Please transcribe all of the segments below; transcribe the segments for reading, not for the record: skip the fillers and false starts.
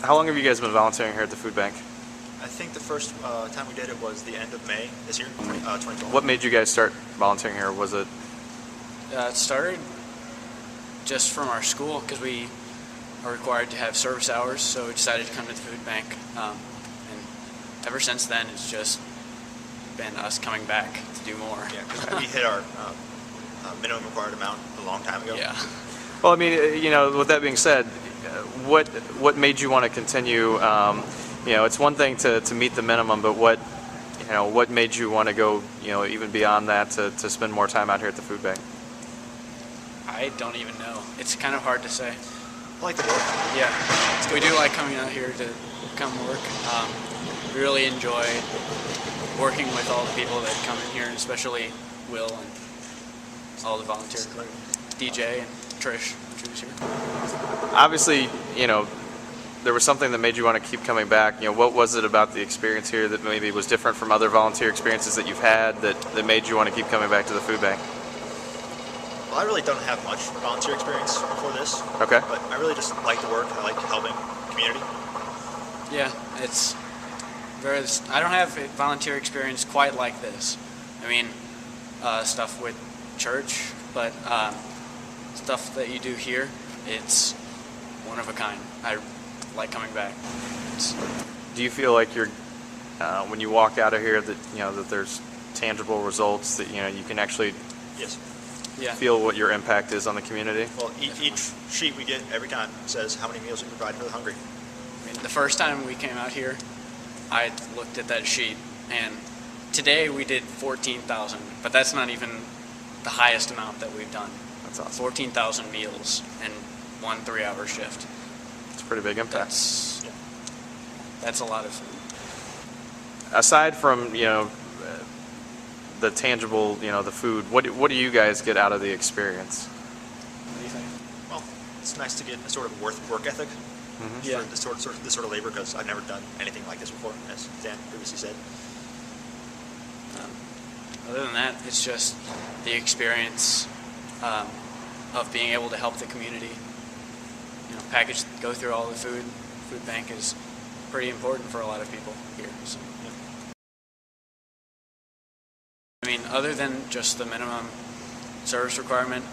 How long have you guys been volunteering here at the food bank? I think the first time we did it was the end of May this year, 2012. What made you guys start volunteering here? Was it? It started just from our school because we are required to have service hours, so we decided to come to the food bank. And ever since then, it's just been us coming back to do more. Yeah, because we hit our minimum required amount a long time ago. Yeah. Well, I mean, you know, with that being said, what made you want to continue? You know, it's one thing to meet the minimum, but what made you want to go, you know, even beyond that to spend more time out here at the food bank? I don't even know. It's kind of hard to say. I like the work. Yeah, we do like coming out here to come work. We really enjoy working with all the people that come in here, especially Will and all the volunteers, like DJ and Trish, which was here. Obviously, you know, there was something that made you want to keep coming back. You know, what was it about the experience here that maybe was different from other volunteer experiences that you've had that made you want to keep coming back to the food bank? Well, I really don't have much volunteer experience before this. Okay. But I really just like the work. I like helping the community. Yeah, it's very. I don't have a volunteer experience quite like this. I mean, stuff with church, but stuff that you do here, it's one of a kind. I like coming back. Do you feel like you're when you walk out of here that you know that there's tangible results that you know you can actually Yes. Yeah. feel what your impact is on the community? Well, each sheet we get every time says how many meals we provide for the hungry. I mean, the first time we came out here, I looked at that sheet, and today we did 14,000, but that's not even the highest amount that we've done. That's awesome. 14,000 meals in 1 3-hour shift. It's a pretty big impact. That's a lot of food. Aside from you know the tangible, you know, the food, what do you guys get out of the experience? What do you think? Well, it's nice to get a sort of work ethic Yeah. for this sort of labor, because I've never done anything like this before, as Dan previously said. Other than that, it's just the experience of being able to help the community. You know, go through all the food. Food bank is pretty important for a lot of people here. So. I mean, other than just the minimum service requirement,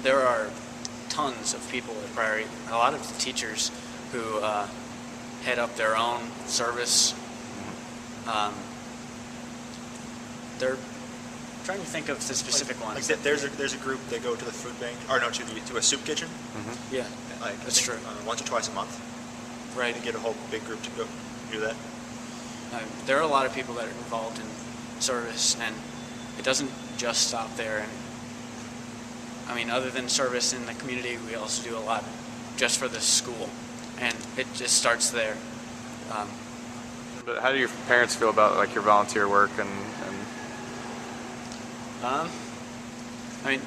there are tons of people at Priory, a lot of teachers who head up their own service. They're trying to think of the specific ones. Like there's a group that go to the food bank, or no, to a soup kitchen. Yeah, Like, that's true. Once or twice a month. Right. To get a whole big group to go do that. There are a lot of people that are involved in service, and it doesn't just stop there. And I mean, other than service in the community, we also do a lot just for the school, and it just starts there. But how do your parents feel about like your volunteer work and I mean,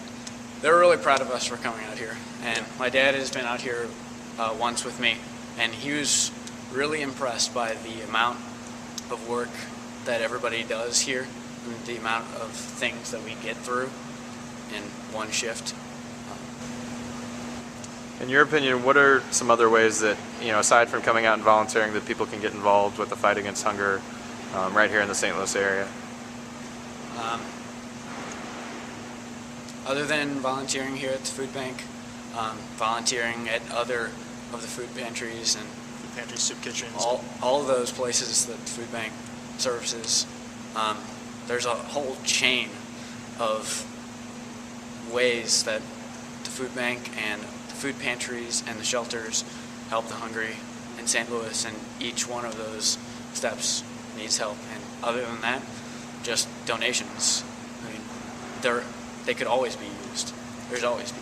they're really proud of us for coming out here, and my dad has been out here once with me, and he was really impressed by the amount of work that everybody does here and the amount of things that we get through in one shift. in your opinion, what are some other ways that, you know, aside from coming out and volunteering, that people can get involved with the fight against hunger right here in the St. Louis area? Other than volunteering here at the food bank, volunteering at other of the food pantries and Food pantries, soup kitchens. all of those places that the food bank services, there's a whole chain of ways that the food bank and the food pantries and the shelters help the hungry in St. Louis, and each one of those steps needs help. And other than that, just donations. I mean, they could always be used. There's always be.